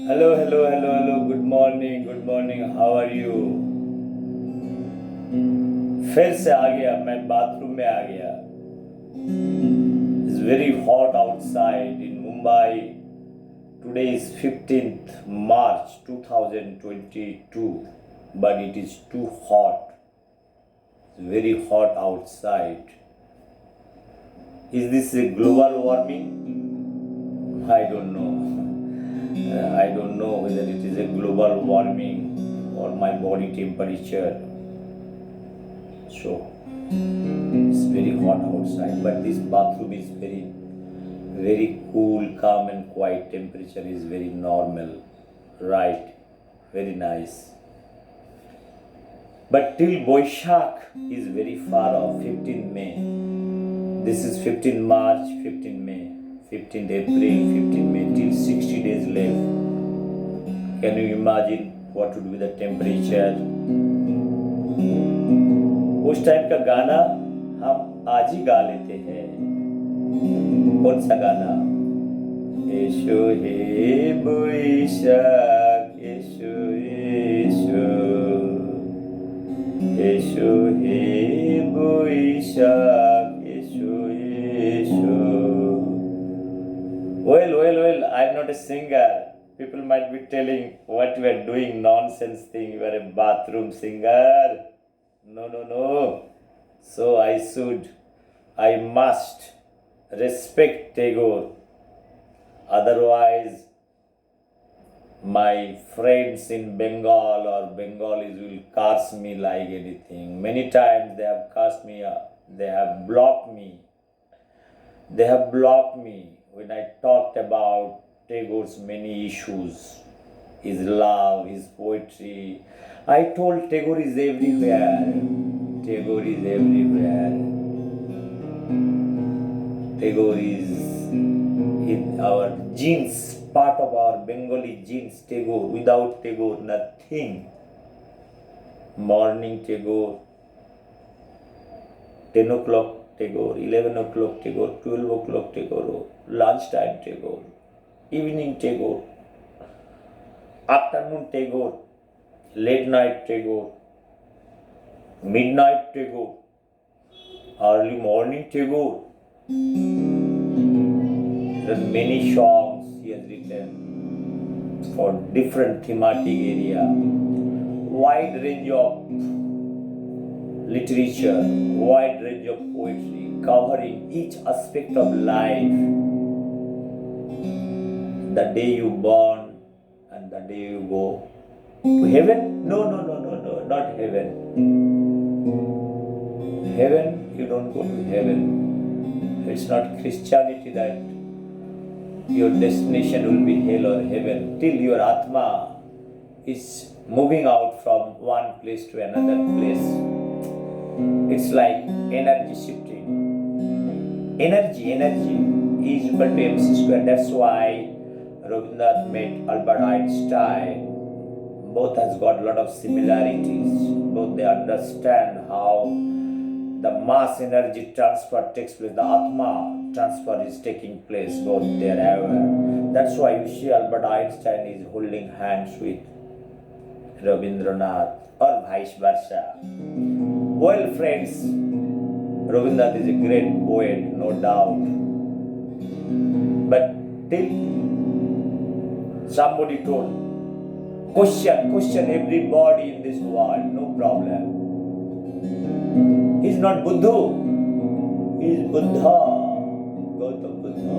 Hello hello hello hello good morning good morning how are you. फिर से आ गया, मैं बाथरूम में आ गया। It's very hot outside in Mumbai. Today is 15th March 2022, but it is too hot. It's very hot outside. Is this a global warming? I don't know. I don't know whether it is a global warming or my body temperature. So it's very hot outside, but this bathroom is very cool, calm, and quiet. Temperature is very normal, right? Very nice. But till Boishak is very far off. 15 May. This is 15 March, 15 May, 15th April, 15 May. Till 60 days left. Can you imagine what would be the temperature? उस time का गाना हम आज ही गा लेते हैं। कौन सा गाना? एशो हे बोईशाख एशो एशो, एशो हे Boishakh एशो एशो। Well, I'm not a singer. People might be telling what you are doing, nonsense thing. You are a bathroom singer. No. So I must respect Tagore. Otherwise, my friends in Bengal or Bengalis will curse me like anything. Many times they have cursed me, they have blocked me. They have blocked me when I talked about Tagore's many issues, his love, his poetry. I told Tagore is everywhere. Tagore is everywhere. Tagore is in our genes, part of our Bengali genes. Tagore, without Tagore, nothing. Morning Tagore, 10 o'clock Tagore, 11 o'clock Tagore, 12 o'clock Tagore, lunchtime Tagore, evening Tagore, afternoon Tagore, late night Tagore, midnight Tagore, early morning Tagore. There are many songs he has written for different thematic area, wide range of literature, wide range of poetry, covering each aspect of life. The day you born and the day you go to heaven? No, not heaven. Heaven, you don't go to heaven. It's not Christianity that your destination will be hell or heaven. Till your Atma is moving out from one place to another place. It's like energy shifting. Energy is equal to mc square. That's why Rabindranath met Albert Einstein. Both has got a lot of similarities. Both they understand how the mass energy transfer takes place. The Atma transfer is taking place. Both they are aware. That's why you see Albert Einstein is holding hands with Rabindranath or vice versa. Well, friends, Rabindranath is a great poet, no doubt. But till somebody told, question everybody in this world, no problem. He's not Buddha, he's Buddha, Gautam Buddha.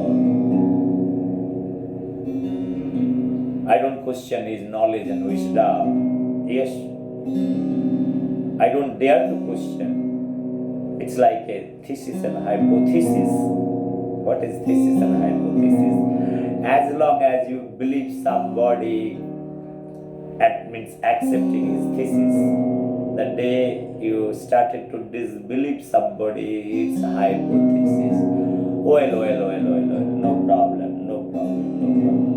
I don't question his knowledge and wisdom. Yes, I don't dare to question. It's like a thesis and hypothesis. What is thesis and hypothesis? As long as you believe somebody, that means accepting his thesis. The day you started to disbelieve somebody, it's a hypothesis. No problem.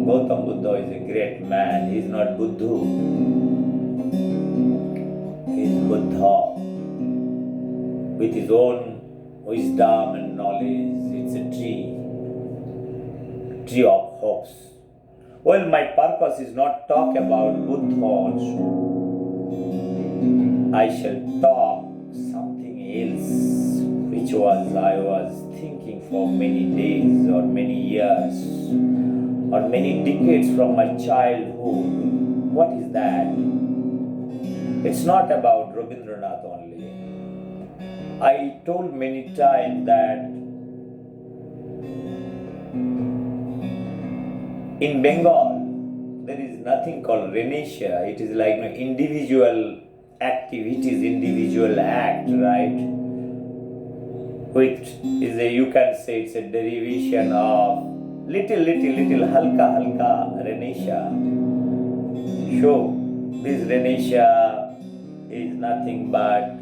Gautam Buddha is a great man. He is not Buddha. He is Buddha. With his own wisdom and knowledge, it's a tree of hopes. Well, my purpose is not talk about Buddha also. I shall talk something else, which I was thinking for many days or many years or many decades from my childhood. What is that? It's not about Rabindranath only. I told many times that in Bengal, there is nothing called Renisha. It is like individual activities, individual act, right? Which is you can say it's a derivation of little, halka, Renisha. So, this Renisha is nothing but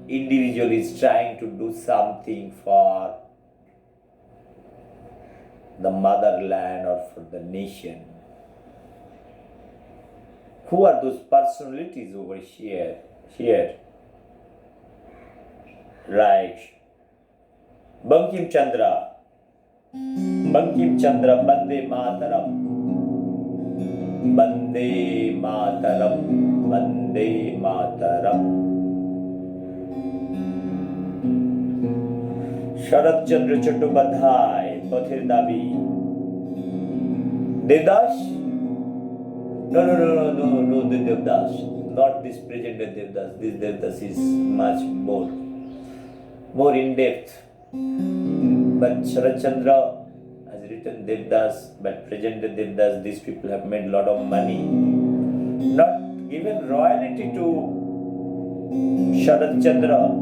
individual is trying to do something for the motherland or for the nation. Who are those personalities over here? Right. Bankim Chandra, Bande Mataram, Bande Mataram, Bande Mataram. Sharat Chandra Chattopadhyay, Pathir Dabi. Devdas? No, the Devdas. Not this present Devdas. This Devdas is much more in depth. But Sharat Chandra has written Devdas, but present Devdas, these people have made a lot of money. Not given royalty to Sharat Chandra.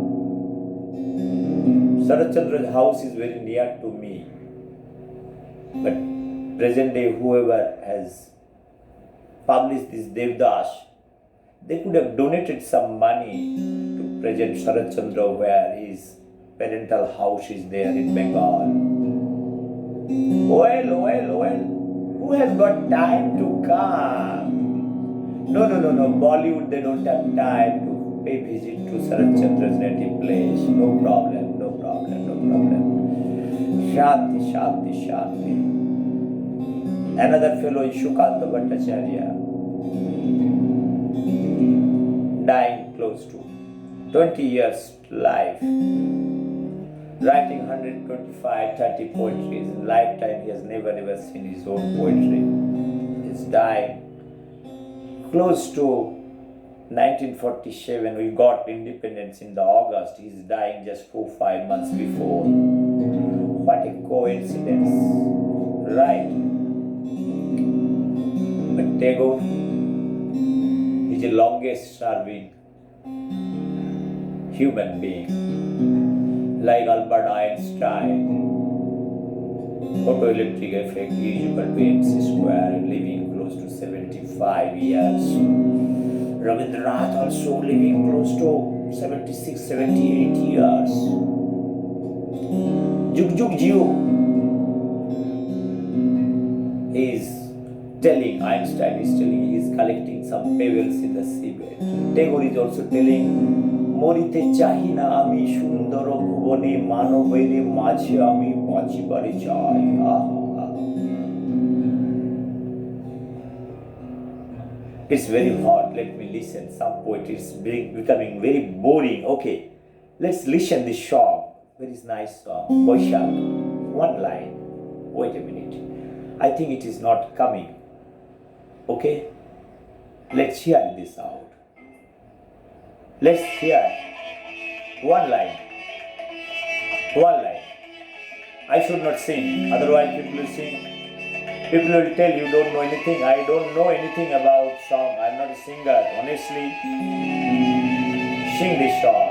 Sharat Chandra's house is very near to me. But present day, whoever has published this Devdas, they could have donated some money to present Sharat Chandra where his parental house is there in Bengal. Well, who has got time to come? No, Bollywood, they don't have time to pay visit to Sharat Chandra's native place. No problem. Shanti. Another fellow is Shukanta Bhattacharya, dying close to 20 years life, writing 125-30 poetries. In lifetime, he has never seen his own poetry. He's dying close to 1947. We got independence in the August. He's dying just 4-5 months before. What a coincidence, right? But Tagore is the longest serving human being. Like Albert Einstein, photoelectric effect is equal to mc square, living close to 75 years. Rabindranath also living close to 76, 78 years. Jug Jiu is telling, Einstein is telling, he is collecting some pebbles in the seabed. Tagore is also telling, মরিতে চাহি না আমি সুন্দর ভুবনে মানবের মাঝে আমি বাঁচিবারে চাই। It's very hot. Let me listen. Some poetry is becoming very boring. Okay, let's listen this song. Very nice song. Boishak. One line. Wait a minute. I think it is not coming. Okay, let's hear this out. Let's hear one line. I should not sing, otherwise people will sing. People will tell you don't know anything. I don't know anything about song. I'm not a singer. Honestly, sing this song.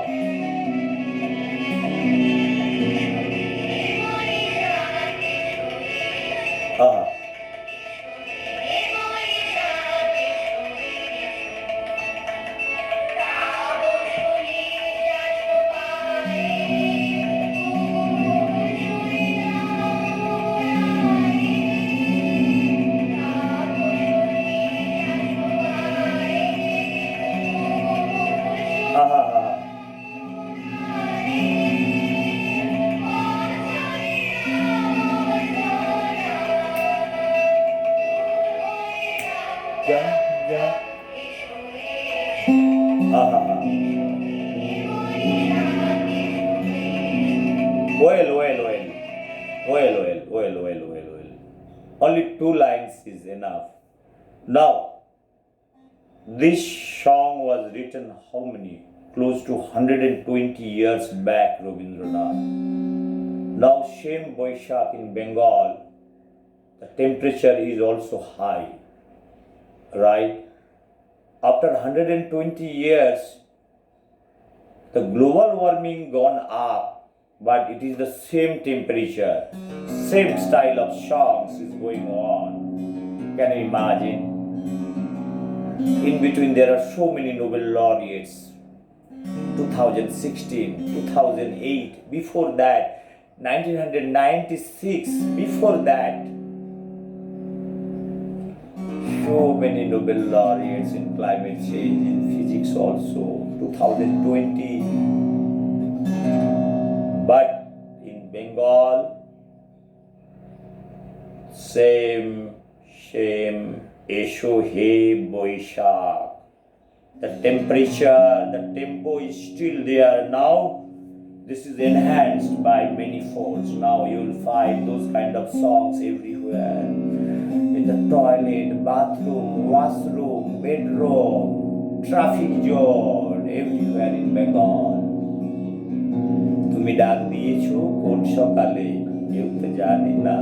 Ja, ja. Ah, ah, ah. Well, well, well. Well, well, well, well, well, well. Only 2 lines is enough. Now, this song was written how many? Close to 120 years back, Rabindranath. Now, same Boishak in Bengal, the temperature is also high, right? After 120 years, the global warming gone up, but it is the same temperature, same style of songs is going on. Can you imagine? In between there are so many Nobel laureates. 2016, 2008, before that, 1996, before that. So many Nobel laureates in climate change, in physics also, 2020. But in Bengal, same, Esho He Boishak. The temperature, the tempo is still there. Now, this is enhanced by many folds. Now you will find those kind of songs everywhere. In the toilet, bathroom, washroom, bedroom, traffic jam, everywhere in Bengal. তুমি ডাক দিয়েছো কোন সকালে কেউ তো জানে না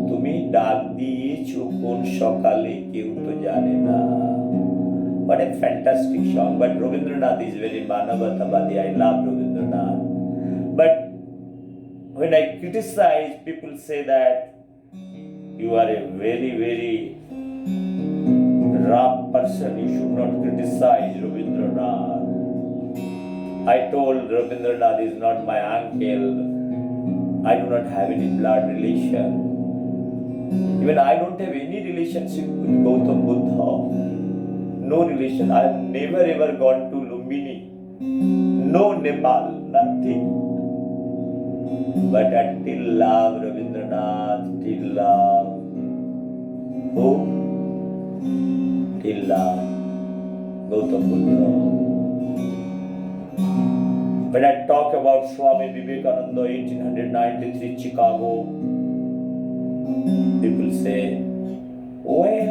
তুমি ডাক দিয়েছো কোন সকালে কেউ তো জানে না. What a fantastic song. But Rabindranath is very Manavatavadi. I love Rabindranath. But when I criticize, people say that you are a very, very rough person. You should not criticize Rabindranath. I told Rabindranath is not my uncle. I do not have any blood relation. Even I don't have any relationship with Gautam Buddha. No relation. I have never ever gone to Lumbini. No Nepal. Nothing. But until love Rabindranath, till love. Who? Till love Gautam Buddha. When I talk about Swami Vivekananda, 1893 Chicago, people say, well,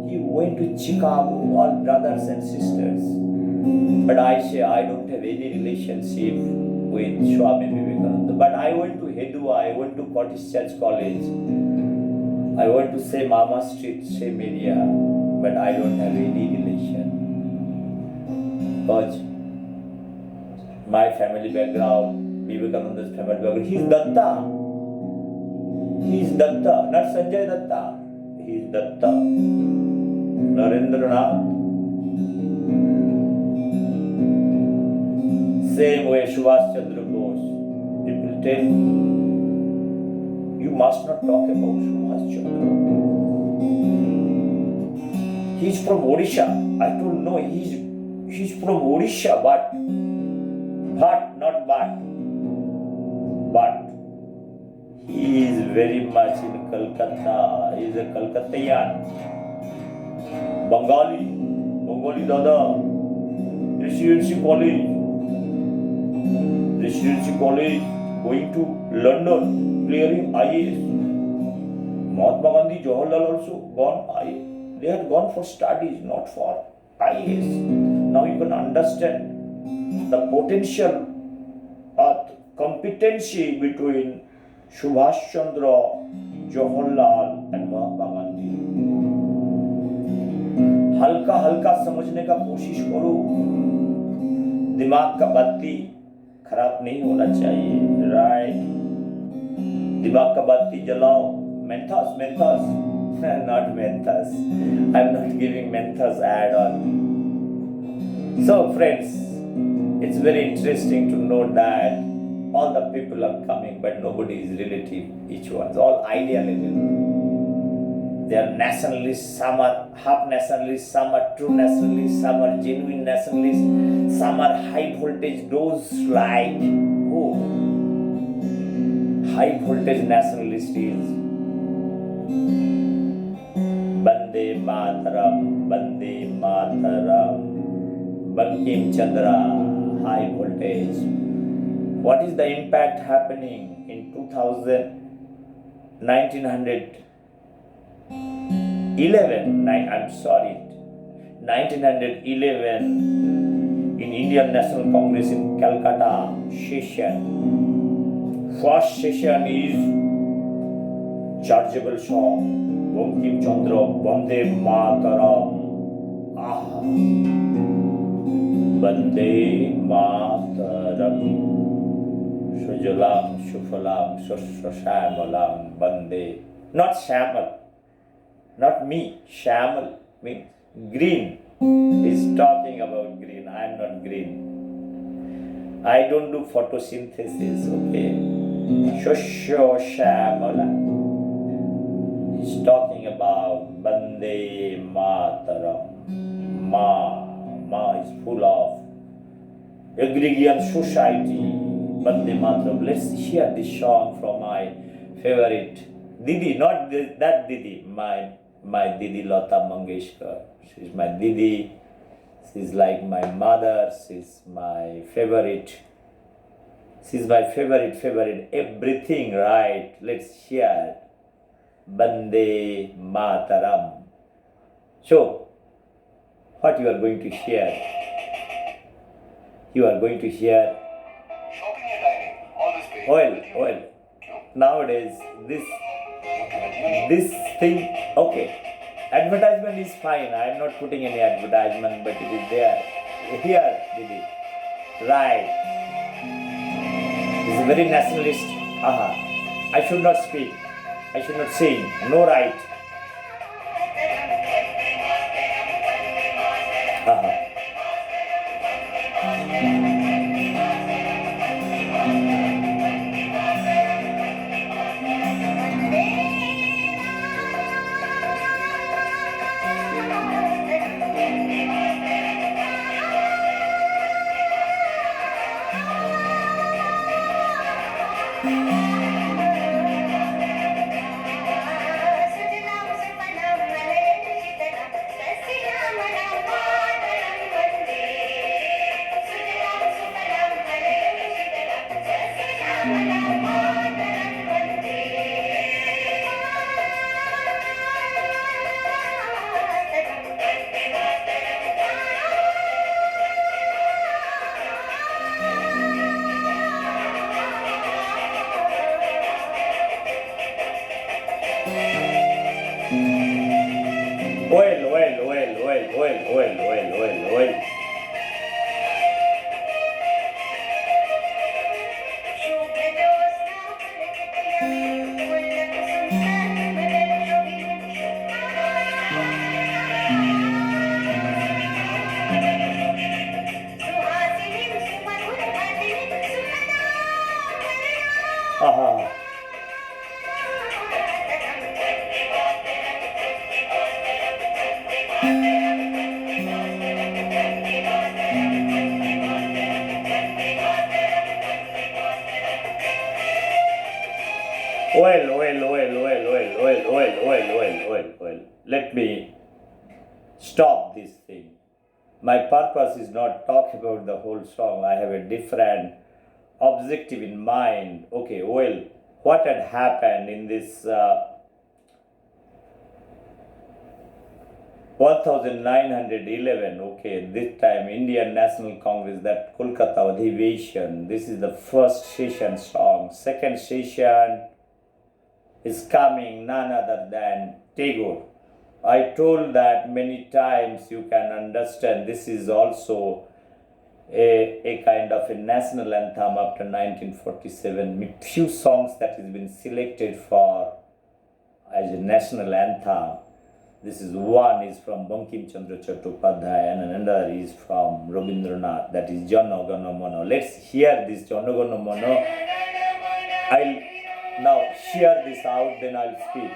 he went to Chicago, all brothers and sisters. But I say I don't have any relationship with Swami Vivekananda. But I went to Hedua, I went to Scottish Church College. I went to same Mama Street, same area. But I don't have any relation. Because my family background, Vivekananda's family background, he is Datta. He is Datta, not Sanjay Datta. He is Datta. Narendranath. Same way Subhash Chandra Bose. People tell you must not talk about Subhash Chandra. He is from Odisha. I told no, he is from Odisha, but he is very much in Calcutta. He is a Calcuttaian. Bengali Dada. Residency college, going to London, clearing IAS. Mahatma Gandhi, Jawaharlal also gone IAS. They had gone for studies, not for IAS. Now you can understand the potential competency between Subhash Chandra, Jawaharlal and Mahatma Gandhi. हल्का समझने का कोशिश करो. दिमाग का बत्ती खराब नहीं होना चाहिए, राइट? दिमाग का बत्ती जलाओ. Menthos, not menthos. I'm not giving menthos ad on. So friends, it's very interesting to know that all the people are coming, but nobody is relative. Each one's all idea level. They are nationalists, some are half nationalists, some are true nationalists, some are genuine nationalists, some are high voltage, those like who? High voltage nationalist is Bande Bande Mataram, Bande Mataram. Bankim Chandra, high voltage. What is the impact happening in 1911 in Indian National Congress in Calcutta session. First session is chargeable song, Bankim Chandra, Bande Mataram. Bande Mataram. Sujalam, Shufalam, Shamalam, Bande. Not Shamal, not me. Shamal means green. He's talking about green. I am not green. I don't do photosynthesis, okay? Shosho Shamala. He's talking about Bande Mataram. Ma is full of agrarian society. Bande Mataram. Let's hear this song from my favorite Didi, not that Didi, my Didi Lata Mangeshkar. She's my Didi. She's like my mother. She's my favorite. She's my favorite. Everything right. Let's hear Bande Mataram. So, what you are going to hear? You are going to hear oil. Nowadays, this thing, okay. Advertisement is fine. I am not putting any advertisement, but it is there. Here, Didi. Right. This is very nationalist. I should not speak. I should not sing. No right. Oil. Oil. Let me stop this thing. My purpose is not talk about the whole song. I have a different objective in mind. Okay, oil. What had happened in this 1911, okay, this time Indian National Congress, that Kolkata Adhiveshan, this is the first session song. Second session is coming none other than Tagore. I told that many times, you can understand this is also a kind of a national anthem after 1947. Few songs that has been selected for as a national anthem. This is one is from Bankim Chandra Chattopadhyay and another is from Rabindranath, that is Jana Gana Mana. Let's hear this Jana Gana Mana. I'll now hear this out, then I'll speak.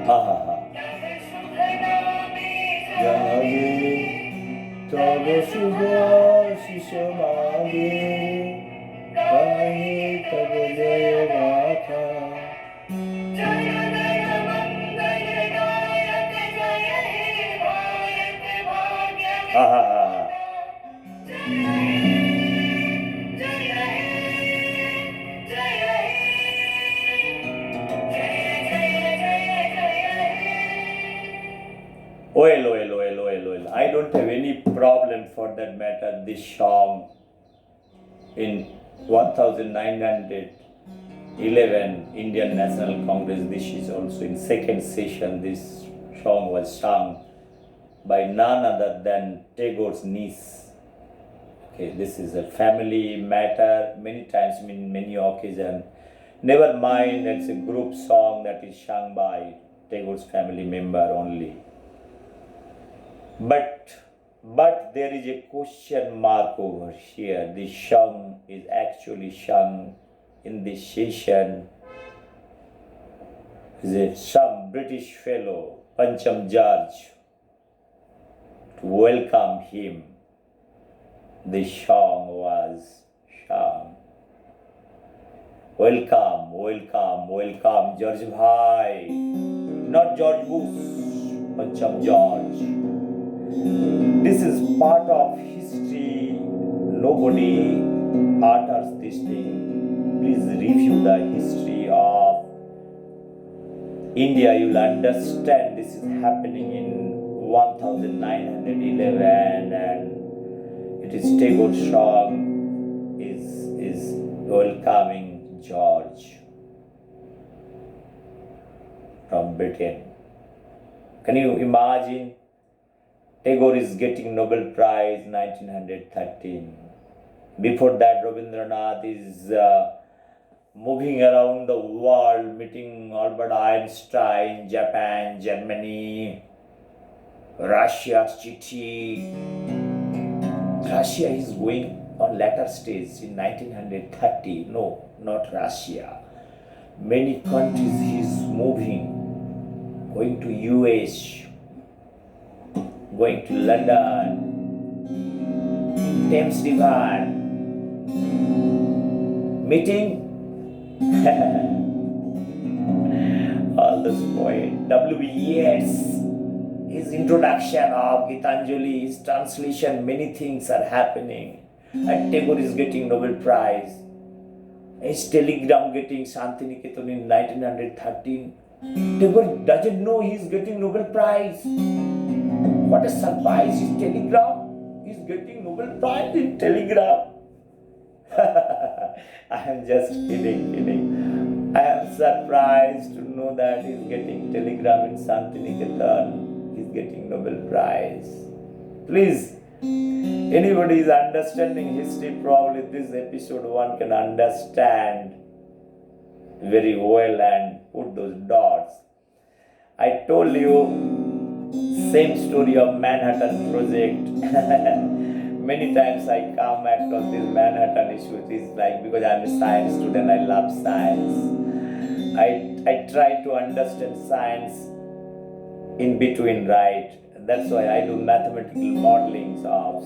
Ha ha ha. Jage तब सुभाषिष मागे गाहे तब जय गाथा जय जय मंगल गायक जय हे गायक भाग्य Well. I don't have any problem for that matter. This song in 1911 Indian National Congress, this is also in second session. This song was sung by none other than Tagore's niece. Okay, this is a family matter. Many times, in many occasions. Never mind, it's a group song that is sung by Tagore's family member only. But there is a question mark over here. This song is actually sung in this session. Some British fellow, Pancham George, to welcome him. This song was sung. Welcome, George Bhai. Not George Bush, Pancham George. This is part of history. Nobody utters this thing. Please review the history of India. You'll understand this is happening in 1911, and it is Tagore's song is welcoming George from Britain. Can you imagine? Tagore is getting Nobel Prize 1913. Before that, Rabindranath is moving around the world, meeting Albert Einstein, Japan, Germany, Russia, Chile. Russia is going on latter stage in 1930. No, not Russia. Many countries he is moving, going to US, going to London, Thames River, meeting all those poets. W.B. Yeats, his introduction of Gitanjali, his translation, many things are happening. And Tagore is getting Nobel Prize. His telegram getting Shantiniketan in 1913. Tagore doesn't know he is getting Nobel Prize. What a surprise, his telegram. He's getting Nobel Prize in telegram. I am just kidding. I am surprised to know that he's getting telegram in Shantiniketan. He's getting Nobel Prize. Please, anybody is understanding history, probably this episode one can understand very well and put those dots. I told you same story of Manhattan Project. Many times I come across this Manhattan issue. It is like, because I am a science student, I love science. I try to understand science in between, right? That's why I do mathematical modelings of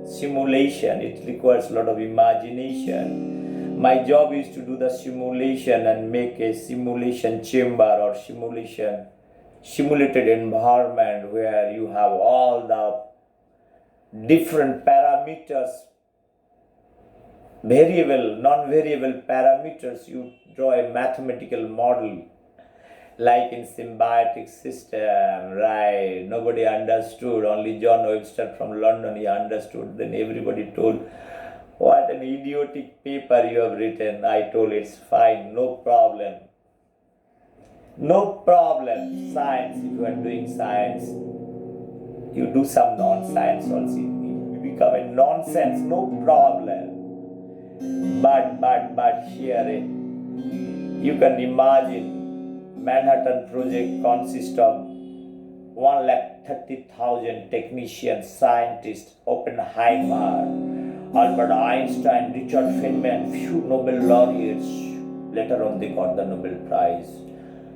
simulation. It requires a lot of imagination. My job is to do the simulation and make a simulation chamber or simulated environment where you have all the different parameters, variable, non-variable parameters. You draw a mathematical model like in symbiotic system, right? Nobody understood, only John Webster from London, he understood. Then everybody told, what an idiotic paper you have written. I told, it's fine, no problem. No problem. Science, if you are doing science, you do some non-science also. You become a nonsense, no problem. But here, you can imagine Manhattan Project consists of 130,000 technicians, scientists, Oppenheimer, Albert Einstein, Richard Feynman, few Nobel laureates. Later on they got the Nobel Prize.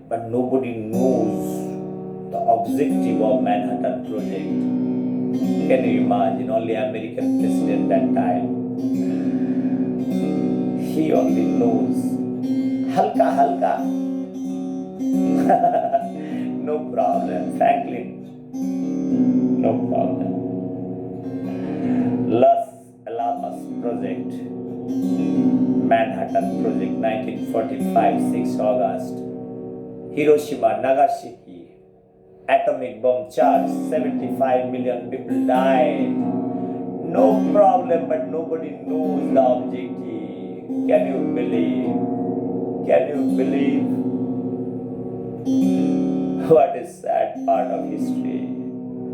but nobody knows the objective of Manhattan Project. Can you imagine? Only American president that time. He only knows. Halka, halka. No problem. Franklin. No problem. Los Alamos Project. Manhattan Project, 1945, 6 August. Hiroshima, Nagasaki. Atomic bomb charge, 75 million people died. No problem, but nobody knows the objective. Can you believe? Can you believe? What a sad part of history.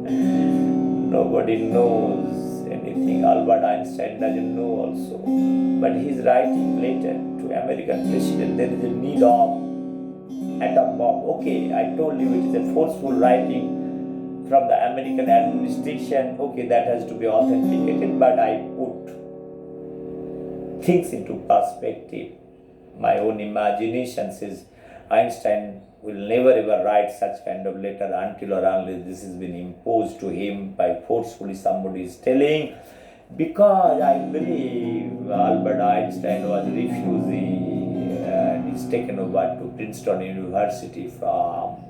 Nobody knows anything. Albert Einstein doesn't know also. But he's writing later to American president, there is a need of atom bomb. Okay, I told you it is a forceful writing from the American administration. Okay, that has to be authenticated, but I put things into perspective. My own imagination says Einstein will never ever write such kind of letter until or unless this has been imposed to him by forcefully somebody is telling, because I believe Albert Einstein was refusing and is taken over to Princeton University from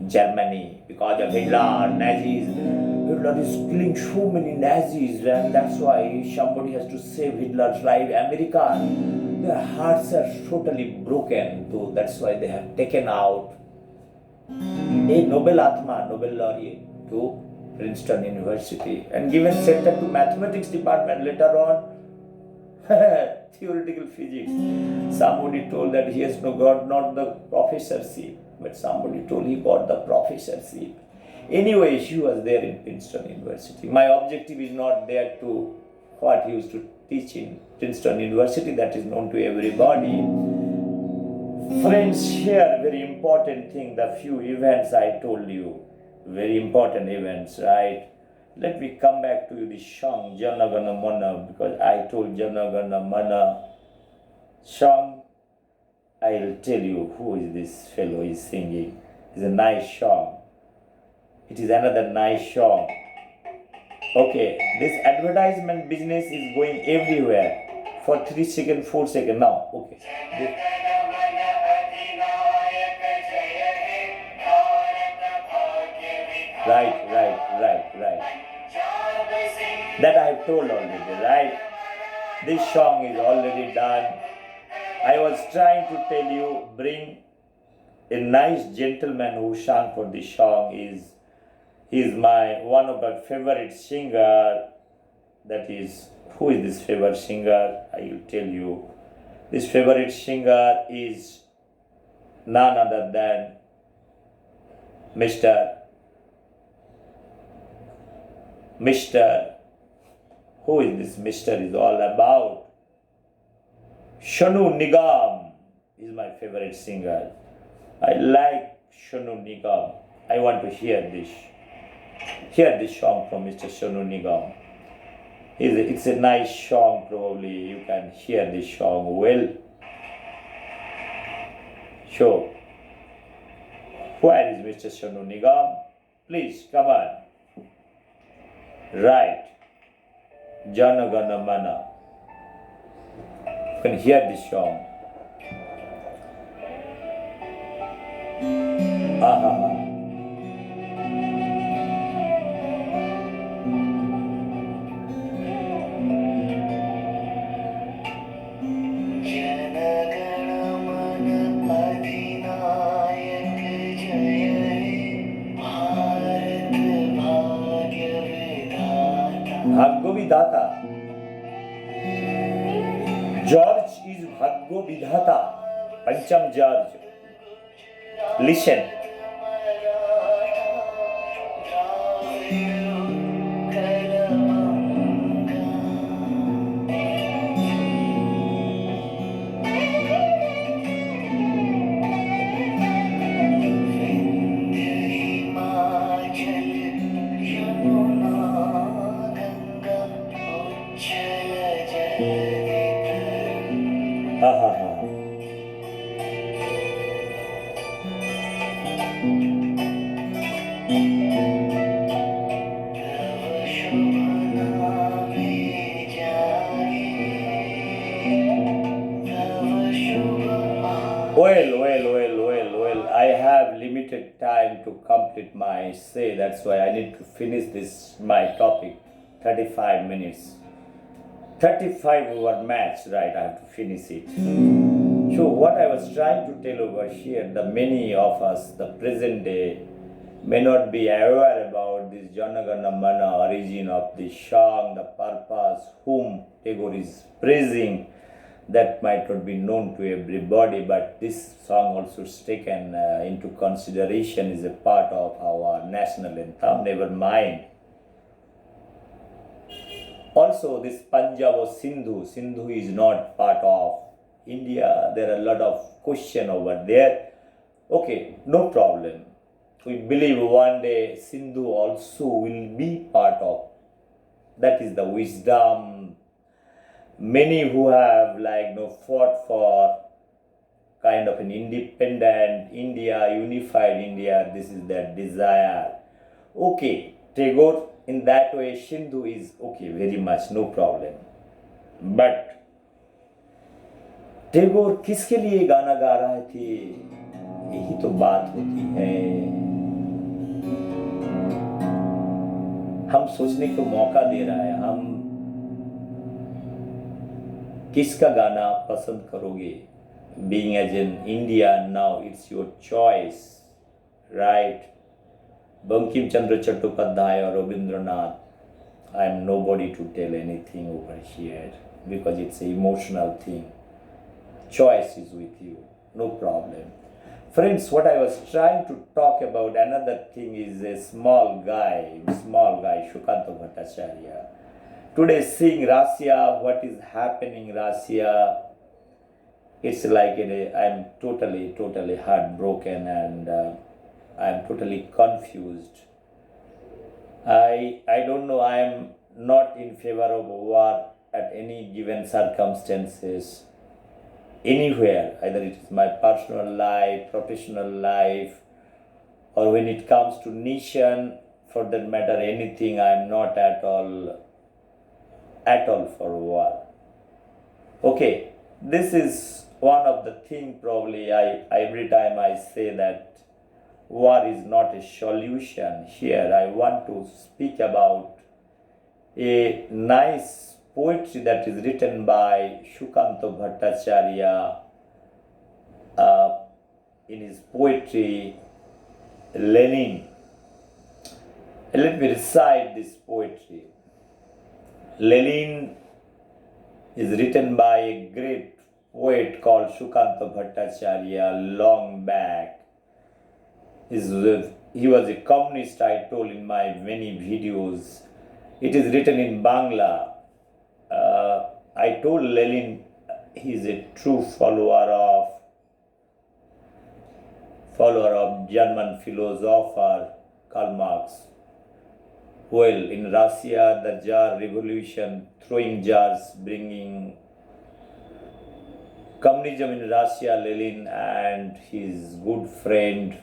Germany because of Hitler, Nazis. Hitler is killing so many Nazis, and that's why somebody has to save Hitler's life. America, their hearts are totally broken, so that's why they have taken out a Nobel Atma, Nobel laureate, to Princeton University and given center to mathematics department later on. Theoretical physics. Somebody told that he has got not the professorship, but somebody told he got the professorship. Anyway, she was there in Princeton University. My objective is not there to what he used to teach in Princeton University, that is known to everybody. Friends, here very important thing, the few events I told you, very important events, right? Let me come back to this song, Jana Gana Mana, because I told Jana Gana Mana song. I'll tell you who is this fellow is singing. It's a nice song. It is another nice song. Okay, this advertisement business is going everywhere for 3 seconds, 4 seconds now. Okay. Right. That I have told already, right? This song is already done. I was trying to tell you, bring a nice gentleman who sang for this song. He's my one of my favorite singer. That is, who is this favorite singer? I will tell you. This favorite singer is none other than Mr. Who is this Mr. is all about? Shanu Nigam is my favorite singer. I like Shanu Nigam. I want to hear this song from Mr. Shanu Nigam. It's a nice song, probably you can hear this song well. So, where is Mr. Shanu Nigam? Please, come on. Right. Jana Gana Mana. You can hear this song. Aha. Bhagyo Vidhata. George is Bhagyo Vidhata. Pancham George. Listen. Well, I have limited time to complete my say. That's why I need to finish this, my topic, 35 minutes. 35 over match, right? I have to finish it. So, what I was trying to tell over here, the many of us, the present day, may not be aware about this Janagana Mana origin of the song, the purpose, whom Tagore is praising. That might not be known to everybody, but this song also is taken into consideration as a part of our national anthem. Never mind. Also, this Punjab or Sindhu is not part of India. There are a lot of questions over there. Okay, no problem. We believe one day Sindhu also will be part of. That is the wisdom. Many who have fought for kind of an independent India, unified India, this is their desire. Okay, Tagore in that way, Sindhu is okay, very much, no problem. But Tagore किसके लिए गाना गा रहे थे, यही तो बात होती है। हम सोचने को मौका दे रहा है, हम किसका गाना पसंद करोगे। Being as in India now, it's your choice, right? Bankim Chandra Chattopadhyay or Rabindranath, I am nobody to tell anything over here because it's an emotional thing. Choice is with you, no problem. Friends, what I was trying to talk about, another thing is a small guy, Shukanta Bhattacharya. Today seeing Russia, what is happening in Russia, it's like I'm totally heartbroken and I'm totally confused. I don't know, I am not in favor of war at any given circumstances, anywhere, either it is my personal life, professional life, or when it comes to nation, for that matter, anything, I am not at all for war. Okay, this is one of the things probably every time I say that war is not a solution. Here I want to speak about a nice poetry that is written by Shukanta Bhattacharya in his poetry Lenin. Let me recite this poetry. Lenin is written by a great poet called Shukanta Bhattacharya long back. He was a communist, I told in my many videos. It is written in Bangla. I told Lenin he is a true follower of German philosopher Karl Marx. Well, in Russia, the Tsar revolution, throwing jars, bringing communism in Russia, Lenin and his good friend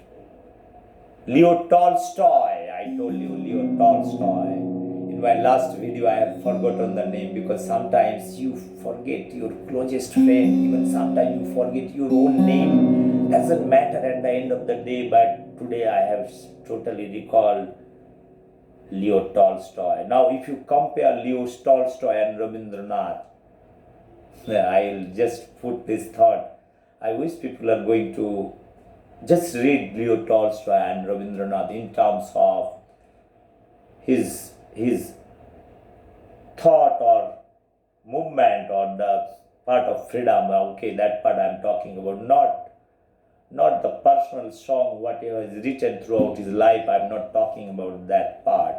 Leo Tolstoy. I told you, Leo Tolstoy. In my last video, I have forgotten the name because sometimes you forget your closest friend, even sometimes you forget your own name. Doesn't matter at the end of the day, but today I have totally recalled Leo Tolstoy. Now, if you compare Leo Tolstoy and Rabindranath, I'll just put this thought. I wish people are going to just read Leo Tolstoy and Rabindranath in terms of his thought or movement or the part of freedom. Okay, that part I'm talking about, not the personal song, what he has written throughout his life. I'm not talking about that part.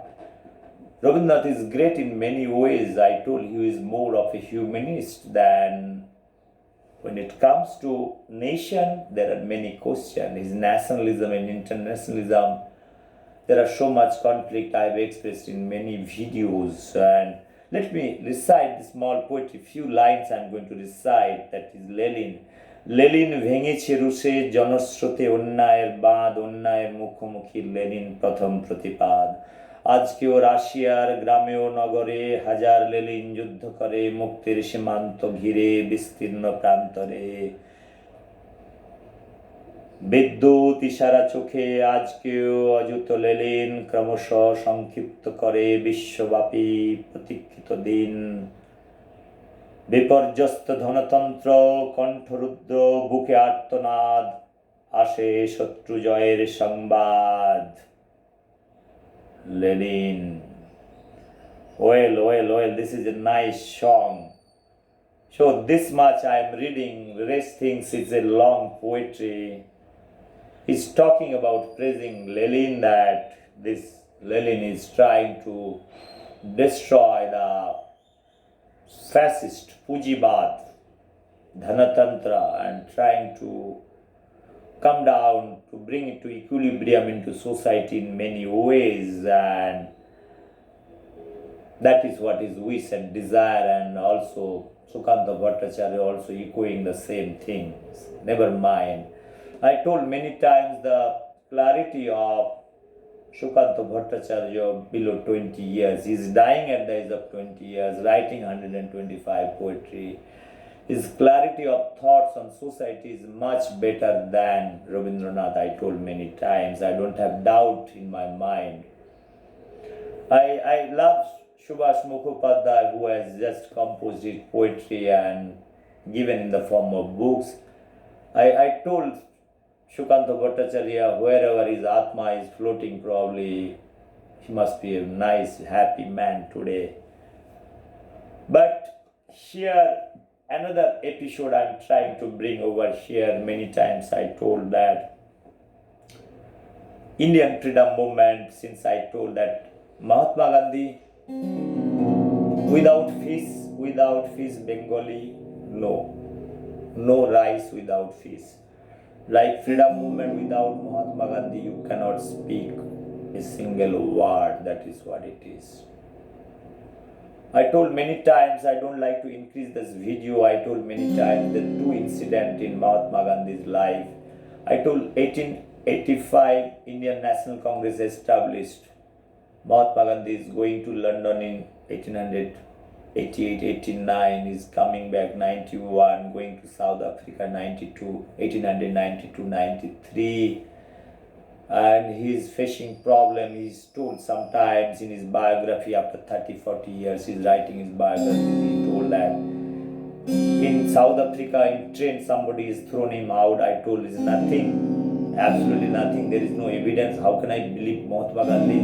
Rabindranath is great in many ways. I told you he is more of a humanist than when it comes to nation. There are many questions. His nationalism and internationalism, there are so much conflict I've expressed in many videos. And let me recite the small poetry, few lines I'm going to recite, that is Lenin. Lenin ভেঙেছে রুশে জনস্রোতে অন্যায়ের বাঁধ, অন্যায়ের মুখোমুখি Lenin প্রথম প্রতিপাদ। আজকেও রাশিয়ার গ্রামে ও নগরে হাজার লেনিন যুদ্ধ করে মুক্তির সীমান্ত ঘিরে বিস্তীর্ণ প্রান্তরে। বিদ্যুৎ ইশারা চোখে আজকেও অযুত লেনিন ক্রমশ সংক্ষিপ্ত করে বিশ্বব্যাপী প্রতীক্ষিত দিন। বিপর্যস্ত ধনতন্ত্র কণ্ঠরুদ্র বুকে আর্তনাদ, আসে শত্রু জয়ের সংবাদ। Lenin. Well, this is a nice song. So this much I am reading, the rest things is a long poetry. He's talking about praising Lenin, that this Lenin is trying to destroy the fascist Pujibad, Dhanatantra, and trying to come down to bring it to equilibrium into society in many ways, and that is what his wish and desire, and also Sukanta Bhattacharya also echoing the same things. Never mind. I told many times the clarity of Sukanta Bhattacharya below 20 years. He is dying at the age of 20 years, writing 125 poetry. His clarity of thoughts on society is much better than Rabindranath, I told many times. I don't have doubt in my mind. I love Subhash Mukhopadhyay, who has just composed his poetry and given in the form of books. I told Sukanta Bhattacharya, wherever his Atma is floating, probably he must be a nice, happy man today. But here, another episode I'm trying to bring over here. Many times I told that Indian freedom movement, since I told that Mahatma Gandhi, without fish, Bengali, no rice without fish. Like freedom movement without Mahatma Gandhi, you cannot speak a single word. That is what it is. I told many times, I don't like to increase this video, I told many times the two incidents in Mahatma Gandhi's life. I told 1885 Indian National Congress established. Mahatma Gandhi is going to London in 1888-89, is coming back 91, going to South Africa 1892-93, and he is facing problem. He's told sometimes in his biography, after 30-40 years he's writing his biography, he told that in South Africa in train somebody is thrown him out. I told is nothing, absolutely nothing, there is no evidence. How can I believe Mahatma Gandhi?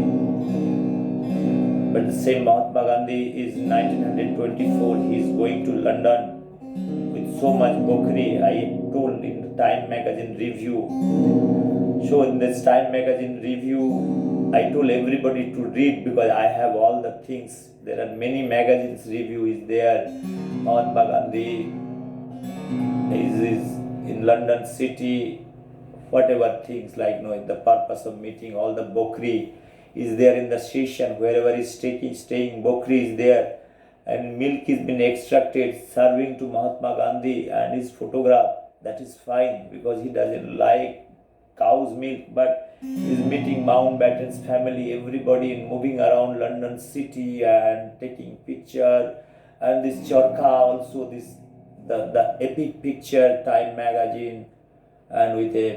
But the same Mahatma Gandhi is 1924, he is going to London with so much bokri. I told in the Time magazine review. So in this Time magazine review, I told everybody to read because I have all the things. There are many magazines review is there. Mahatma Gandhi is in London city, whatever things like the purpose of meeting, all the bokri is there in the station, wherever is staying bokri is there, and milk is been extracted, serving to Mahatma Gandhi, and his photograph. That is fine because he doesn't like cow's milk, but he's meeting Mountbatten's family, everybody moving around London city and taking picture, and this Chorkha also, this the epic picture, Time magazine, and with a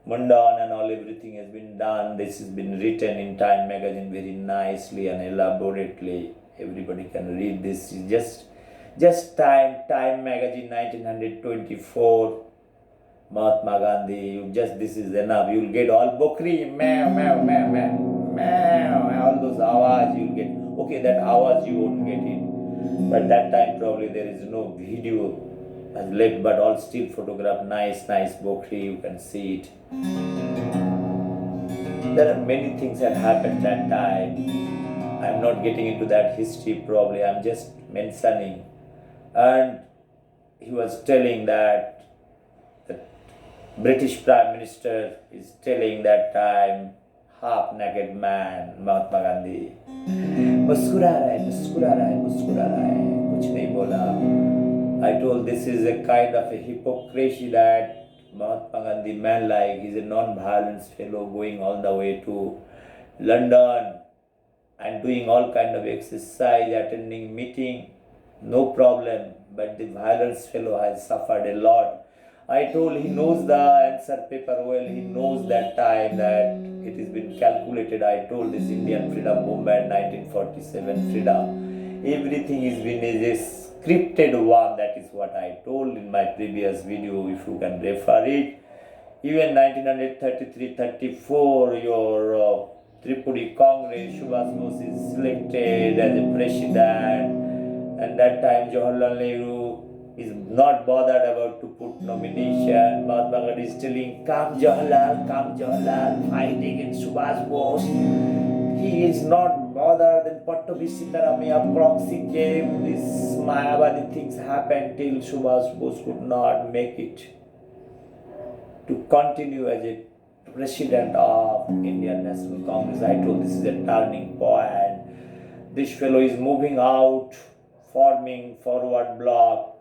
Mundan and all, everything has been done. This has been written in Time magazine very nicely and elaborately. Everybody can read this. It's just Time magazine 1924. Mahatma Gandhi, this is enough. You'll get all bokri, meow, meow, meow, meow, meow, all those awaz you'll get. Okay, that awaz you won't get it. But that time probably there is no video has left, but all still photograph, nice bokri, you can see it. There are many things that happened that time. I'm not getting into that history probably, I'm just mentioning. And he was telling that the British Prime Minister is telling that time, half-naked man, Mahatma Gandhi, मुस्कुरा रहा है, कुछ नहीं बोला. I told this is a kind of a hypocrisy that Mahatma Gandhi, man like, is a non-violence fellow going all the way to London and doing all kind of exercise, attending meeting, no problem. But the violence fellow has suffered a lot. I told he knows the answer paper well. He knows that time that it has been calculated. I told this Indian freedom movement, 1947 freedom. Everything is been a scripted one. That is what I told in my previous video. If you can refer it. Even 1933-34, your Tripuri Congress, Subhash Bose is selected as a president, and that time Jawaharlal Nehru is not bothered about to put nomination. Mahatma Gandhi is telling, come Jawaharlal, fight against Subhash Bose. He is not bothered. Then Pattabi Sitaramaya proxy came, this Mayavadi things happened till Subhash Bose could not make it to continue as a president of Indian National Congress. I told this is a turning point. This fellow is moving out, forming forward bloc.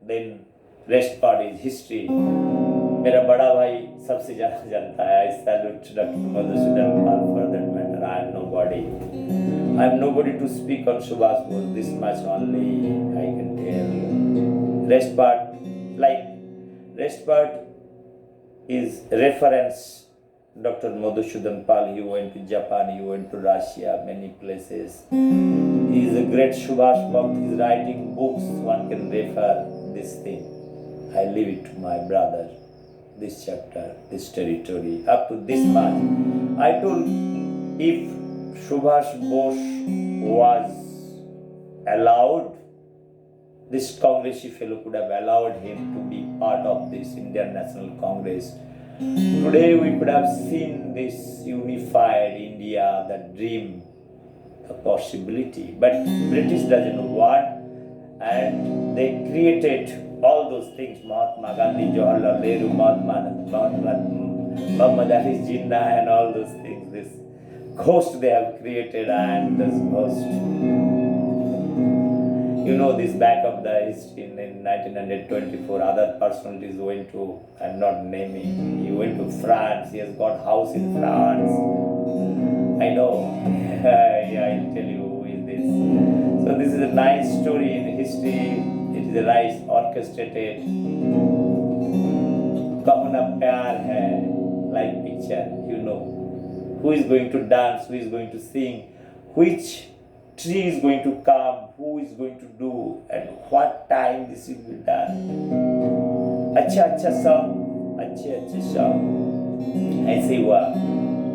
Then rest part is history. मेरा बड़ा भाई सबसे ज़्यादा जानता है. I salute Dr. Madhusudan Pal for that matter. I am nobody. I am nobody to speak on Subhash Bose. This much only I can tell. Rest part is reference. Dr. Madhusudan Pal, he went to Japan, he went to Russia, many places. He is a great Subhash Bhakt. He is writing books. One can refer this thing. I leave it to my brother. This chapter, this territory, up to this much. I told if Subhash Bose was allowed, this Congressy fellow could have allowed him to be part of this Indian National Congress. Today we could have seen this unified India, the dream, the possibility. But British doesn't want, and they created all those things. Mahatma Gandhi, Jawaharlal Nehru, Muhammad Ali Jinnah, and all those things. This ghost they have created, and this ghost. You know this back of the history in 1924, other personalities went to, I'm not naming, he went to France, he has got house in France. I know, yeah, I'll tell you who is this. So this is a nice story in history, it is a nice orchestrated, Kahuna Pyar Hai, like picture, you know. Who is going to dance, who is going to sing, which tree is going to come, who is going to do, and what time this will be done. अच्छा song, अच्छे song. ऐसे हुआ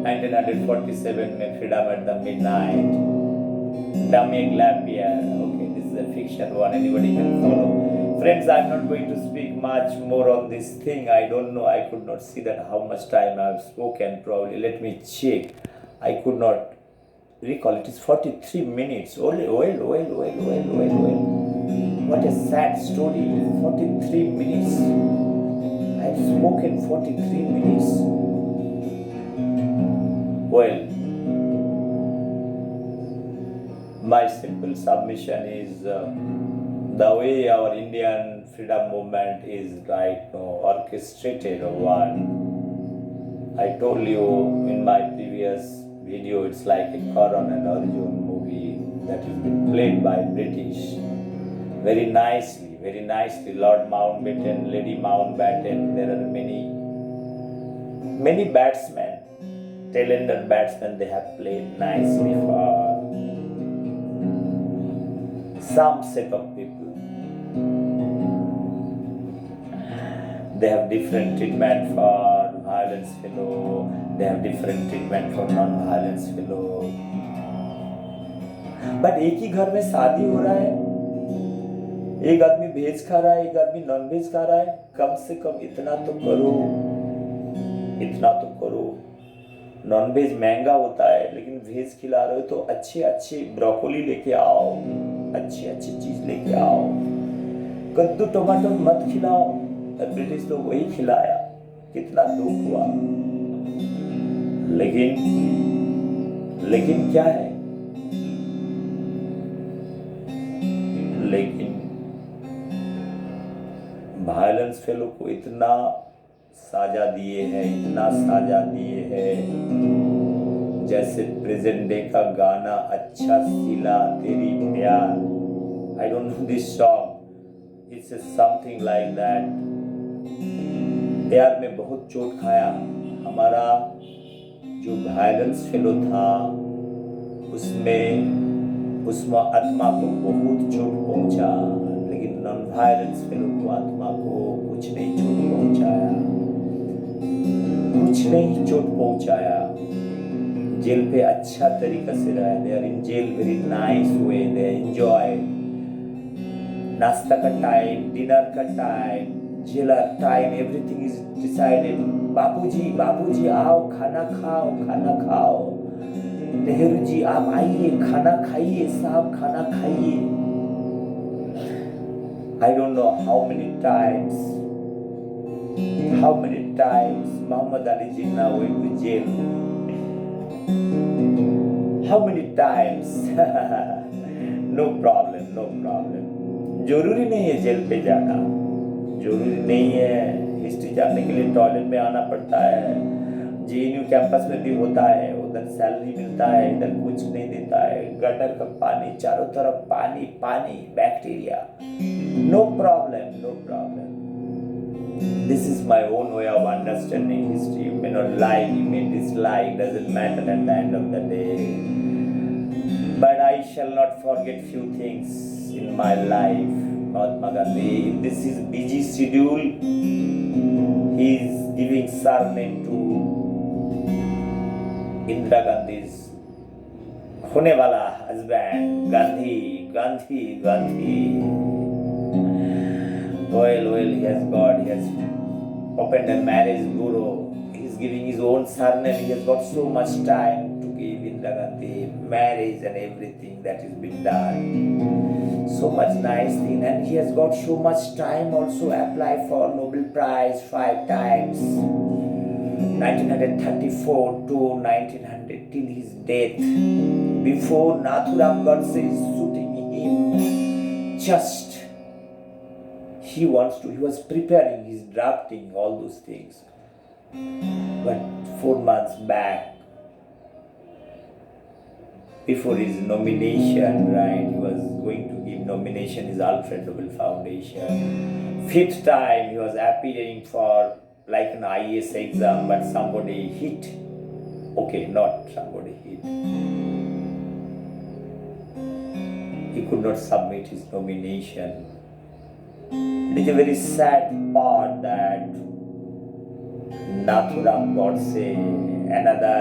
1947 में freedom at the midnight. MindLab here. Okay, this is a fiction one. Anybody can follow. Friends, I'm not going to speak much more on this thing. I don't know. I could not see that how much time I've spoken. Probably. Let me check. I could not recall. It is 43 minutes. Well. What a sad story. 43 minutes. I've spoken 43 minutes. Well, my simple submission is the way our Indian freedom movement is right now orchestrated one. I told you in my previous video, it's like a Karan and Arjun movie that has been played by British very nicely. Lord Mountbatten, Lady Mountbatten, there are many batsmen, talented batsmen, they have played nicely for some set of people. They have different treatment for violence fellow, they have different treatment for non-violence fellow. But एक ही घर में शादी हो रहा है, एक आदमी veg खा रहा है, एक आदमी नॉन वेज खा रहा है. कम से कम इतना तो करो. नॉन वेज महंगा होता है, लेकिन वेज खिला रहे हो तो अच्छे ब्रोकोली लेके आओ, अच्छी चीज लेके आओ. कद्दू टमाटर मत खिलाओ. ब्रिटिश लोग वही खिलाया, कितना दुख हुआ. लेकिन क्या है, लेकिन वायलेंस फेलो को इतना साजा दिए हैं, इतना साजा दिए हैं, जैसे प्रेजेंट डे का गाना अच्छा सिला तेरी प्यार, I don't know this song, it's something like that. प्यार में बहुत चोट खाया, हमारा जो वायलेंस फेलो था उसमें आत्मा को बहुत चोट पहुंचा, लेकिन नॉन वायलेंस फेलो को आत्मा को कुछ नहीं चोट पहुंचाया, कुछ नहीं चोट पहुंचाया। जेल पे अच्छा तरीका से रहे, they are in jail very nice way, they enjoy नाश्ता का टाइम, डिनर का time, jailer time, everything is decided. बाबूजी आओ खाना खाओ, खाना खाओ। नेहरू जी आप आइए खाना खाइए, साहब खाना खाइए। I don't know how many times Muhammad Ali Jinnah went to jail. How many times? No problem. जरूरी नहीं है जेल पे जाना, जरूरी नहीं है हिस्ट्री जानने के लिए टॉयलेट में आना पड़ता है। जेएनयू कैंपस में भी होता है, उधर सैलरी मिलता है, इधर कुछ नहीं देता है। गटर का पानी, चारों तरफ पानी, bacteria. No problem. This is my own way of understanding history. You may not like, you may dislike, doesn't matter at the end of the day. But I shall not forget few things in my life. Mahatma Gandhi, this is busy schedule. He is giving surname to Indira Gandhi's होने वाला husband, Gandhi. Well, he has opened a marriage bureau. He is giving his own surname. He has got so much time to give Indira Gandhi marriage and everything that has been done. So much nice thing, and he has got so much time also apply for Nobel Prize 5 times. 1934 to 1900 till his death. Before Nathuram Godse is shooting him, just he was preparing, he's drafting all those things. But 4 months back, before his nomination, right, he was going to give nomination his Alfred Nobel Foundation. 5th time he was appearing for like an IAS exam, but somebody hit. Okay, not somebody hit. He could not submit his nomination. It is a very sad part that Nathuram Godse, another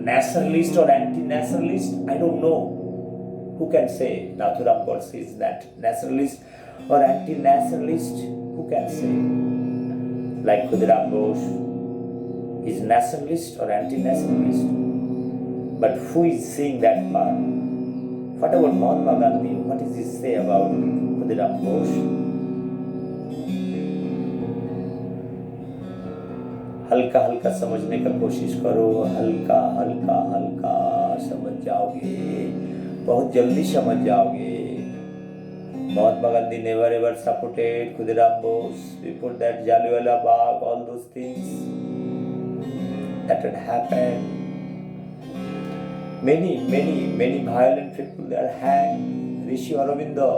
nationalist or anti-nationalist, I don't know. Who can say Nathuram Godse is that nationalist or anti-nationalist? Who can say? Like Khudiram Bose is nationalist or anti-nationalist? But who is seeing that part? What about Mahatma Gandhi? What does he say about Khudiram Bose? हल्का हल्का समझने का कोशिश करो, हल्का समझ जाओगे, बहुत जल्दी समझ जाओगे। Mahatma Gandhi never ever supported Khudiram Bose. Before that, Jallianwala Bagh, all those things that had happened. Many violent people they are hanged. Rishi Aurobindo,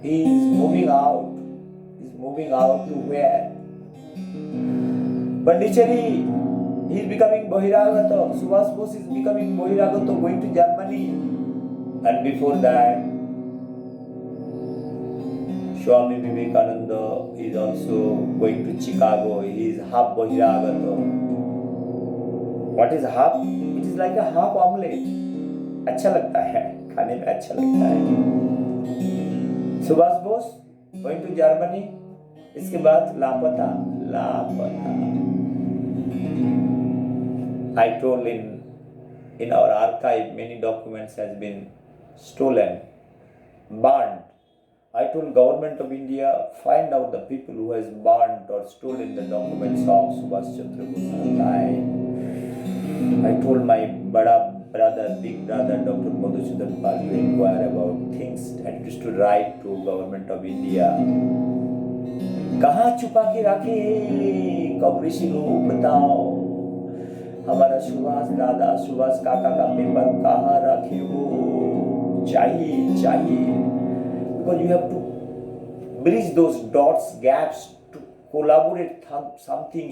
he is moving out. To where? Pondicherry, he is becoming Bahiragata. Subhash Bose is becoming Bahiragata, going to Germany. And before that, Swami Vivekananda is also going to Chicago. He is half Bahiragata. What is half? It is like a half omelette. अच्छा लगता है, खाने में अच्छा लगता है। Subhash Bose going to Germany. इसके बाद लापता। I told in our archive many documents has been stolen, burned. I told government of India, find out the people who has burned or stolen the documents of Subhash Chandra Bose's life. I told my bada brother, big brother, Dr. Madhusudan Pal, you inquire about things and used to write to government of India. कहाँ छुपा के रखे कब ऋषि लोग बताओ, हमारा सुभाष दादा, सुभाष काका का पेपर कहाँ रखे हो, चाहिए, because you have to bridge those dots, gaps to collaborate something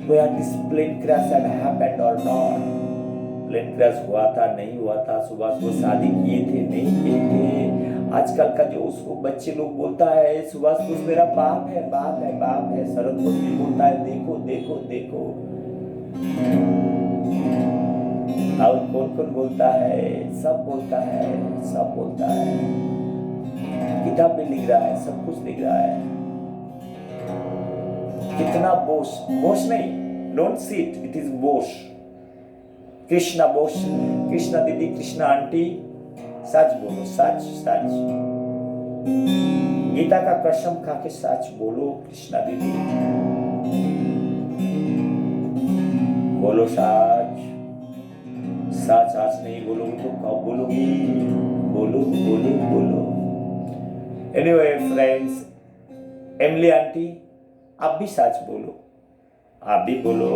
where this plane crash had happened or not. Plane crash हुआ था, नहीं हुआ था, सुभाष को शादी किए थे, नहीं किए थे। आजकल का जो उसको बच्चे लोग बोलता है सुभाष बोस मेरा बाप है, बाप है, बाप है। शरद बोस भी बोलता है देखो देखो देखो। और कौन कौन बोलता है, सब बोलता है, सब बोलता है। किताब में लिख रहा है, सब कुछ लिख रहा है। कितना बोस, बोस नहीं, don't see it, it is Bose. Krishna Bose, Krishna दीदी, कृष्णा आंटी, सच बोलो, सच सच। गीता का कसम खा के सच बोलो कृष्णा दीदी, बोलो सच। सच आज नहीं बोलोगे तो कब बोलोगी? बोलो बोलो बोलो। एनीवे फ्रेंड्स, एमली आंटी आप भी सच बोलो, आप भी बोलो।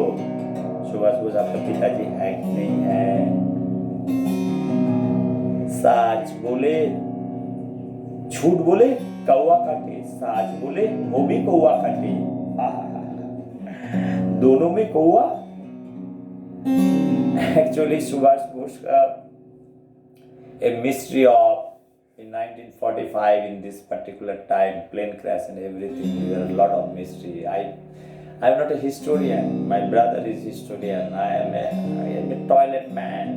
सुभाष बोस आपका पिताजी है कि नहीं है? सच बोले, झूठ बोले कौवा काटे, सच बोले वो भी कौवा काटे। दोनों में कौवा। एक्चुअली सुभाष बोस का a mystery of in 1945 in this particular time, plane crash and everything, there are a lot of mystery. I'm not a historian. My brother is historian. I am a toilet man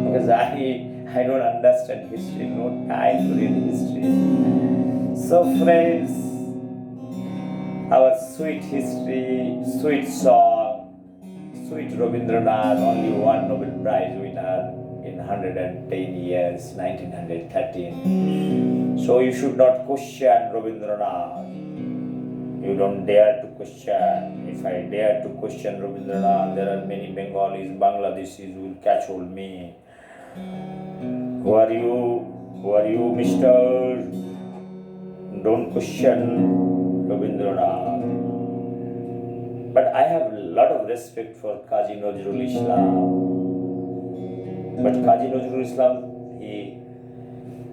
because I don't understand history. No time to read history. So friends, our sweet history, sweet song, sweet Rabindranath, only one Nobel Prize winner in 110 years, 1913. So you should not question Rabindranath. You don't dare to question. If I dare to question Rabindranath, there are many Bengalis, Bangladeshis who will catch hold me. Who are you? Who are you, mister? Don't question Rabindranath. But I have a lot of respect for Qazi Nazrul Islam. But Qazi Nazrul Islam,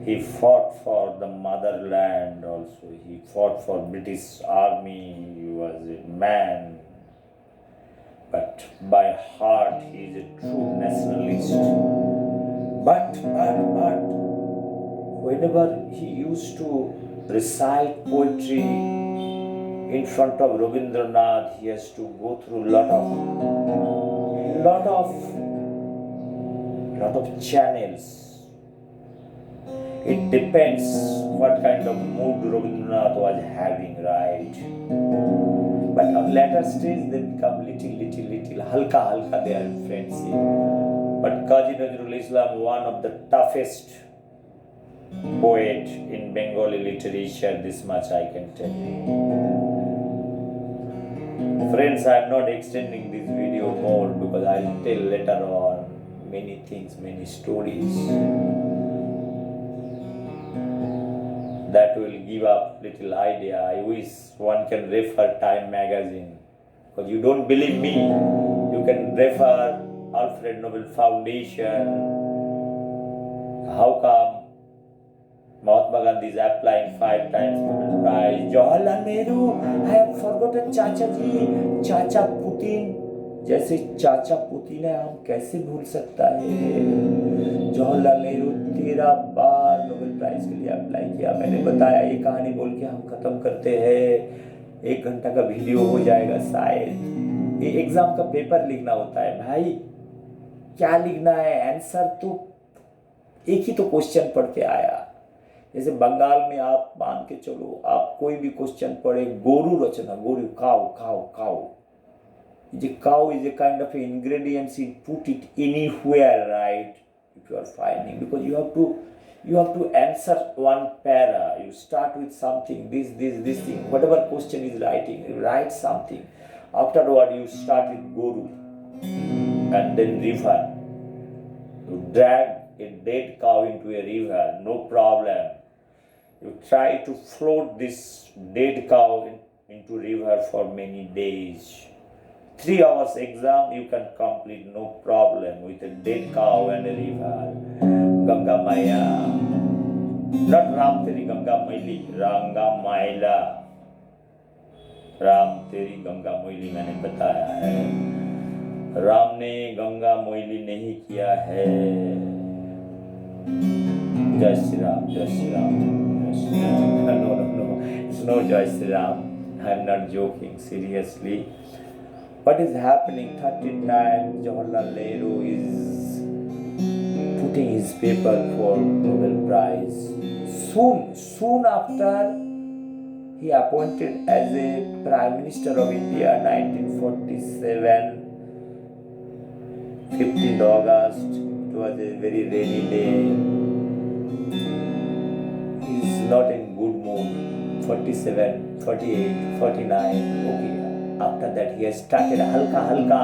he fought for the motherland also. He fought for British army. He was a man. But by heart, he is a true nationalist. But whenever he used to recite poetry in front of Rabindranath, he has to go through lot of channels. It depends what kind of mood Rabindranath was having, right? But on later stage they become little, halka they are friendship. But Qazi Nazrul Islam, one of the toughest poet in Bengali literature, this much I can tell you. Friends, I am not extending this video more because I will tell later on many things, many stories that will give up little idea. I wish one can refer Time magazine. Because you don't believe me, you can refer Alfred Nobel Foundation. How come Mahatma Gandhi is applying 5 times Nobel Prize? Jawaharlal Nehru, I have forgotten Chacha ji, Chacha Putin. जैसे चाचा Putin है, हम कैसे भूल सकता है? जवाहरलाल नेहरू 13 बार Nobel prize के लिए अप्लाई किया। मैंने बताया ये कहानी बोल के हम खत्म करते हैं, 1 घंटा का वीडियो हो जाएगा शायद। ये एग्जाम का पेपर लिखना होता है भाई, क्या लिखना है? आंसर तो एक ही तो क्वेश्चन पढ़ के आया। जैसे बंगाल में आप मान के चलो, आप कोई भी क्वेश्चन पढ़े, गोरू रचना, गोरू, cow cow cow, the cow is a kind of ingredients, you put it anywhere, right? If you are finding, because you have to answer one para. You start with something, this thing, whatever question is writing, you write something. Afterward, you start with guru and then river. You drag a dead cow into a river, no problem. You try to float this dead cow into river for many days. 3 hours exam you can complete, no problem, with a dead cow and a river. Ganga Maya. Not Ram Teri Ganga Maili, Ranga Maila. Ram तेरी गंगा मोइली मैंने बताया है, राम ने गंगा मोइली नहीं किया है। जय श्री राम, जय श्री राम, जय Shri Ram. No, no, no, it's no Jai Shri Ram. I'm not joking, seriously. What is happening? 13 times Jawaharlal Nehru is putting his paper for Nobel Prize. Soon after, he appointed as a Prime Minister of India 1947, 15th August. It was a very rainy day. He is not in good mood. 47, 48, 49. Okay. After that, he has started halka.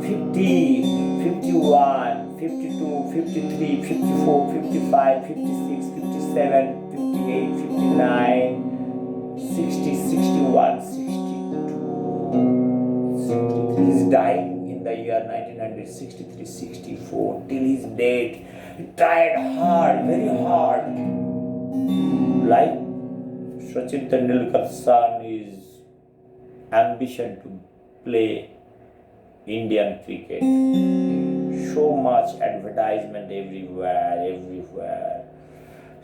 50, 51, 52, 53, 54, 55, 56, 57, 58, 59. 60, 61, 62, 63. He is dying in the year 1963, 64. Till his death, he tried hard, very hard. Like Sachin Tendulkar's son, his ambition to play Indian cricket. So much advertisement everywhere.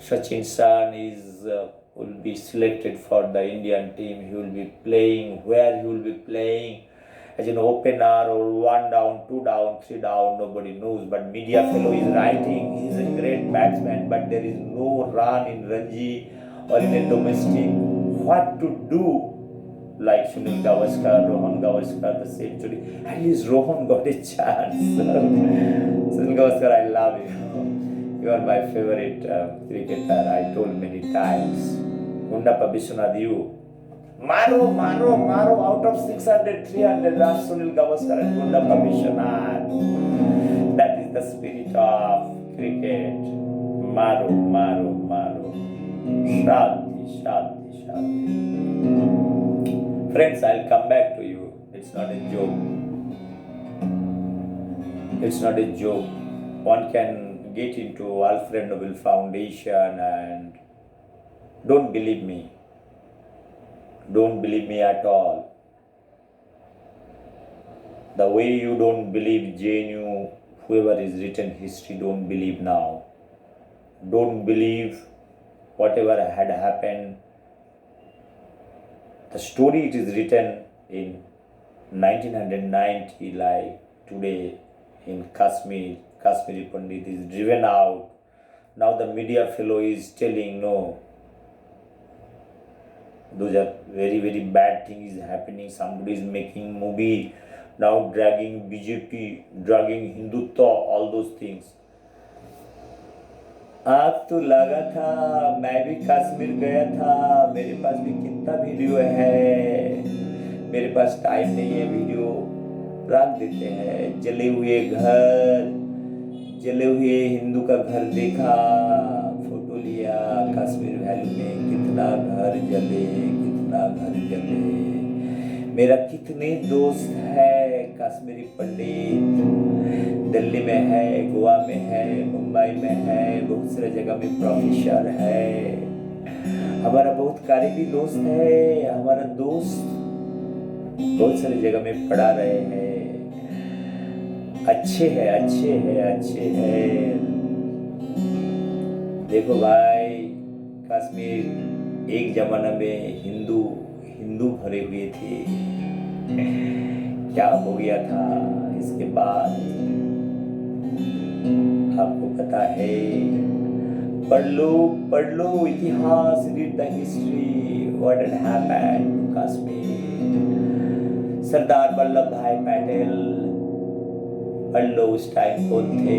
Sachin's son will be selected for the Indian team. He will be playing. Where he will be playing? As an opener or 1 down, 2 down, 3 down, nobody knows. But media fellow is writing, he is a great batsman, but there is no run in Ranji or in a domestic. What to do? Like Sunil Gavaskar, Rohan Gavaskar, the century. At least Rohan got a chance. Sunil Gavaskar, I love you. You are my favorite cricketer. I told many times. Gundappa Vishwanath, you. Maro, out of 600, 300 runs, Sunil Gavaskar and Gundappa Vishwanath. That is the spirit of cricket. Maro. Shanti. Friends, I'll come back to you. It's not a joke. One can get into Alfred Nobel Foundation and don't believe me. Don't believe me at all. The way you don't believe JNU, whoever is written history, don't believe now. Don't believe whatever had happened. The story it is written in 1990, like today in Kashmir, Kashmiri Pandit is driven out. Now the media fellow is telling no. Those are very, very bad things happening. Somebody is making movie, now dragging BJP, dragging Hindutva, all those things. आग तो लगा था, मैं भी कश्मीर गया था, मेरे पास भी कितना वीडियो है, मेरे पास टाइम नहीं है, वीडियो रख देते हैं। जले हुए घर, जले हुए हिंदू का घर देखा, फोटो लिया, कश्मीर वैली में कितना घर जले, मेरा कितने दोस्त है कश्मीरी पंडित, दिल्ली में है, गोवा में है, मुंबई में है, बहुत सारे जगह में प्रोफेसर है, हमारा बहुत करीबी दोस्त है, हमारा दोस्त बहुत सारी जगह में पढ़ा रहे हैं, अच्छे हैं। देखो भाई, कश्मीर एक जमाना में हिंदू भरे हुए थे, क्या हो गया था इसके बाद आपको पता है। पढ़ लो इतिहास, read the history, what had happened to Kashmir. Sardar Vallabhbhai Patel, पढ़ लो उस टाइम कौन थे,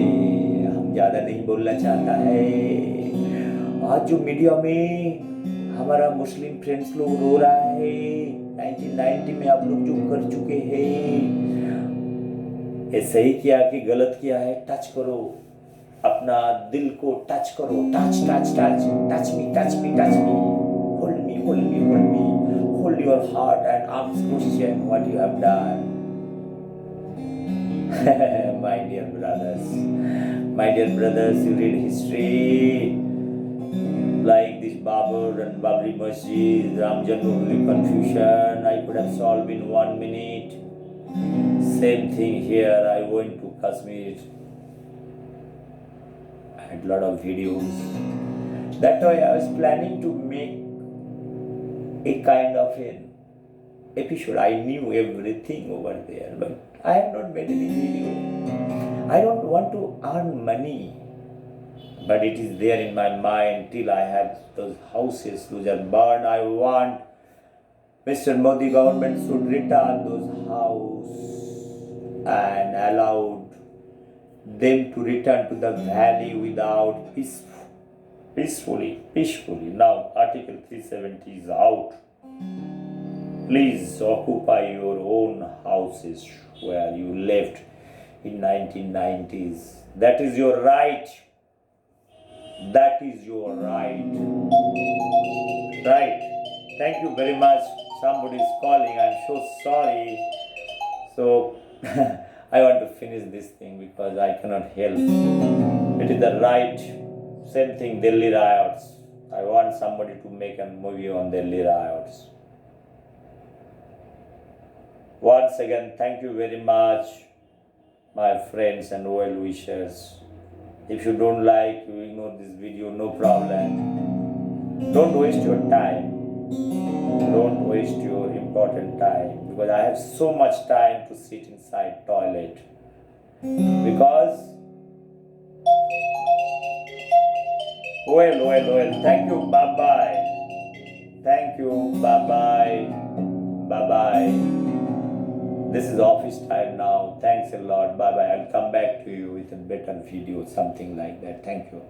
हम ज्यादा नहीं बोलना चाहता है। आज जो मीडिया में हमारा मुस्लिम फ्रेंड्स लोग रो रहा है, 1990 में आप लोग जो कर चुके हैं, ये सही किया कि गलत किया है, टच करो, अपना दिल को टच करो, touch touch touch, touch me touch me touch me, hold me hold me hold me, hold your heart and ask question what you have done. My dear brothers, you read history like this Babur and Babri Masjid, Ram Janmabhoomi confusion, I could have solved in 1 minute. Same thing here. I went to Kashmir. I had a lot of videos. That way I was planning to make a kind of an episode. I knew everything over there, but I have not made any video. I don't want to earn money, but it is there in my mind till I have those houses, those are burned. I want Mr. Modi government should return those houses and allowed them to return to the valley without peacefully. Now Article 370 is out. Please occupy your own houses where you left in 1990s. That is your right. That is your right. Right. Thank you very much. Somebody is calling. I'm so sorry. So I want to finish this thing because I cannot help. It is the right. Same thing, Delhi riots. I want somebody to make a movie on Delhi riots. Once again, thank you very much, my friends and well wishers. If you don't like, you ignore this video, no problem. Don't waste your time. Don't waste your important time, because I have so much time to sit inside toilet. Because well, thank you, bye bye. Thank you, bye bye. This is office time now. Thanks a lot. Bye bye. I'll come back to you with a better video, something like that. Thank you.